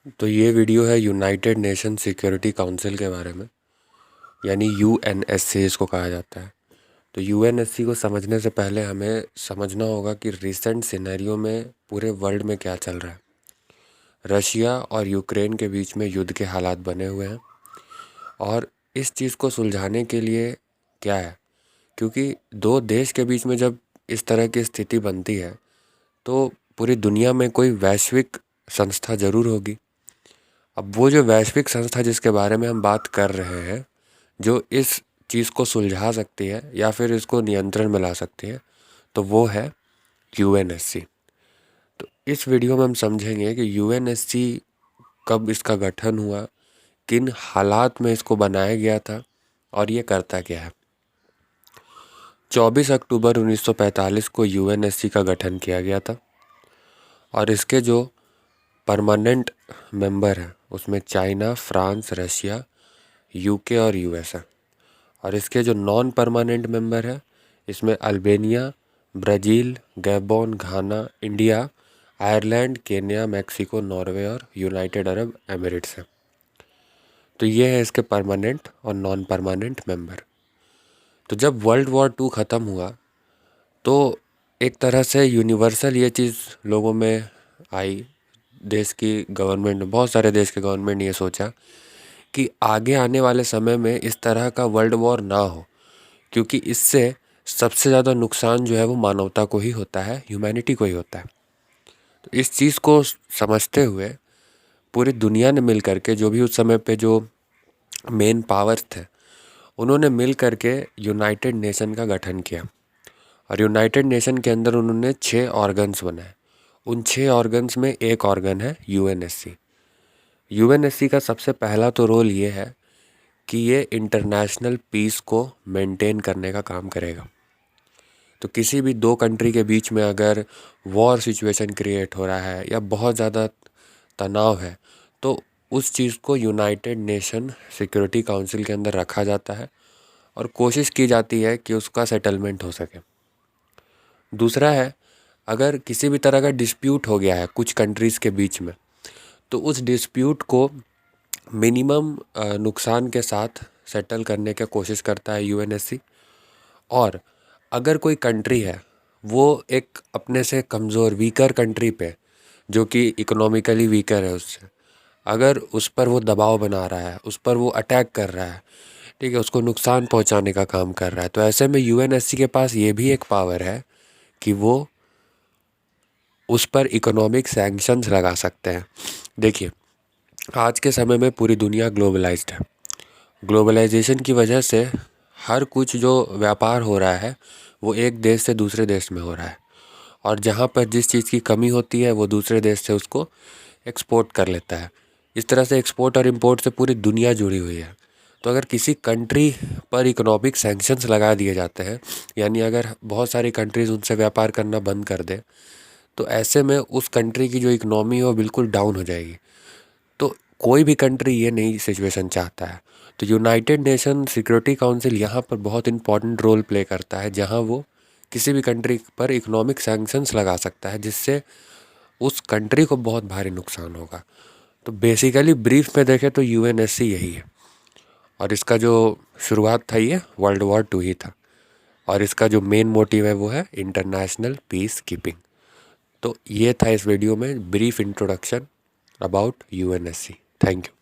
तो ये वीडियो है यूनाइटेड नेशन सिक्योरिटी काउंसिल के बारे में, यानी यूएनएससी इसको कहा जाता है। तो यूएनएससी को समझने से पहले हमें समझना होगा कि रिसेंट सिनेरियो में पूरे वर्ल्ड में क्या चल रहा है। रशिया और यूक्रेन के बीच में युद्ध के हालात बने हुए हैं और इस चीज़ को सुलझाने के लिए क्या है, क्योंकि दो देश के बीच में जब इस तरह की स्थिति बनती है तो पूरी दुनिया में कोई वैश्विक संस्था ज़रूर होगी। अब वो जो वैश्विक संस्था जिसके बारे में हम बात कर रहे हैं, जो इस चीज़ को सुलझा सकती है या फिर इसको नियंत्रण में ला सकती है, तो वो है यूएनएससी। तो इस वीडियो में हम समझेंगे कि यूएनएससी कब इसका गठन हुआ, किन हालात में इसको बनाया गया था और ये करता क्या है। 24 अक्टूबर 1945 को यूएनएससी का गठन किया गया था और इसके जो परमानेंट मेंबर हैं उसमें चाइना, फ्रांस, रशिया, यूके और यूएस है। और इसके जो नॉन परमानेंट मेंबर है इसमें Albania, Brazil, Gabon, Ghana, India, Ireland, Kenya, Mexico, Norway और यूनाइटेड अरब एमिरेट्स हैं। तो ये है इसके परमानेंट और नॉन परमानेंट मेंबर। तो जब वर्ल्ड वॉर 2 ख़त्म हुआ तो एक तरह से यूनिवर्सल ये चीज़ लोगों में आई। देश की गवर्नमेंट, बहुत सारे देश के गवर्नमेंट ने ये सोचा कि आगे आने वाले समय में इस तरह का वर्ल्ड वॉर ना हो, क्योंकि इससे सबसे ज़्यादा नुकसान जो है वो मानवता को ही होता है, ह्यूमैनिटी को ही होता है। तो इस चीज़ को समझते हुए पूरी दुनिया ने मिल करके, जो भी उस समय पे जो मेन पावर्स थे, उन्होंने मिल करके यूनाइटेड नेशन का गठन किया। और यूनाइटेड नेशन के अंदर उन्होंने 6 ऑर्गन्स बनाए। उन 6 ऑर्गन्स में एक ऑर्गन है यूएनएससी। यूएनएससी का सबसे पहला तो रोल ये है कि ये इंटरनेशनल पीस को मेंटेन करने का काम करेगा। तो किसी भी दो कंट्री के बीच में अगर वॉर सिचुएशन क्रिएट हो रहा है या बहुत ज़्यादा तनाव है, तो उस चीज़ को यूनाइटेड नेशन सिक्योरिटी काउंसिल के अंदर रखा जाता है और कोशिश की जाती है कि उसका सेटलमेंट हो सके। दूसरा है, अगर किसी भी तरह का डिस्प्यूट हो गया है कुछ कंट्रीज़ के बीच में, तो उस डिस्प्यूट को मिनिमम नुकसान के साथ सेटल करने की कोशिश करता है यूएनएससी। और अगर कोई कंट्री है वो एक अपने से कमज़ोर वीकर कंट्री पे, जो कि इकोनॉमिकली वीकर है उससे, अगर उस पर वो दबाव बना रहा है, उस पर वो अटैक कर रहा है, ठीक है, उसको नुकसान पहुंचाने का काम कर रहा है, तो ऐसे में यूएनएससी के पास ये भी एक पावर है कि वो उस पर इकोनॉमिक सैंक्शंस लगा सकते हैं। देखिए, आज के समय में पूरी दुनिया ग्लोबलाइज्ड है। ग्लोबलाइजेशन की वजह से हर कुछ जो व्यापार हो रहा है वो एक देश से दूसरे देश में हो रहा है, और जहाँ पर जिस चीज़ की कमी होती है वो दूसरे देश से उसको एक्सपोर्ट कर लेता है। इस तरह से एक्सपोर्ट और इंपोर्ट से पूरी दुनिया जुड़ी हुई है। तो अगर किसी कंट्री पर इकोनॉमिक सैंक्शंस लगा दिए जाते हैं, यानी अगर बहुत सारी कंट्रीज़ उनसे व्यापार करना बंद कर दें, तो ऐसे में उस कंट्री की जो इकनॉमी है वो बिल्कुल डाउन हो जाएगी। तो कोई भी कंट्री ये नई सिचुएशन चाहता है। तो यूनाइटेड नेशन सिक्योरिटी काउंसिल यहाँ पर बहुत इंपॉर्टेंट रोल प्ले करता है, जहाँ वो किसी भी कंट्री पर इकोनॉमिक सैंक्शंस लगा सकता है जिससे उस कंट्री को बहुत भारी नुकसान होगा। तो बेसिकली ब्रीफ में देखें तो यूएनएससी यही है, और इसका जो शुरुआत था ये वर्ल्ड वॉर 2 ही था, और इसका जो मेन मोटिव है वो है इंटरनेशनल पीस कीपिंग। तो ये था इस वीडियो में brief introduction about UNSC. Thank you.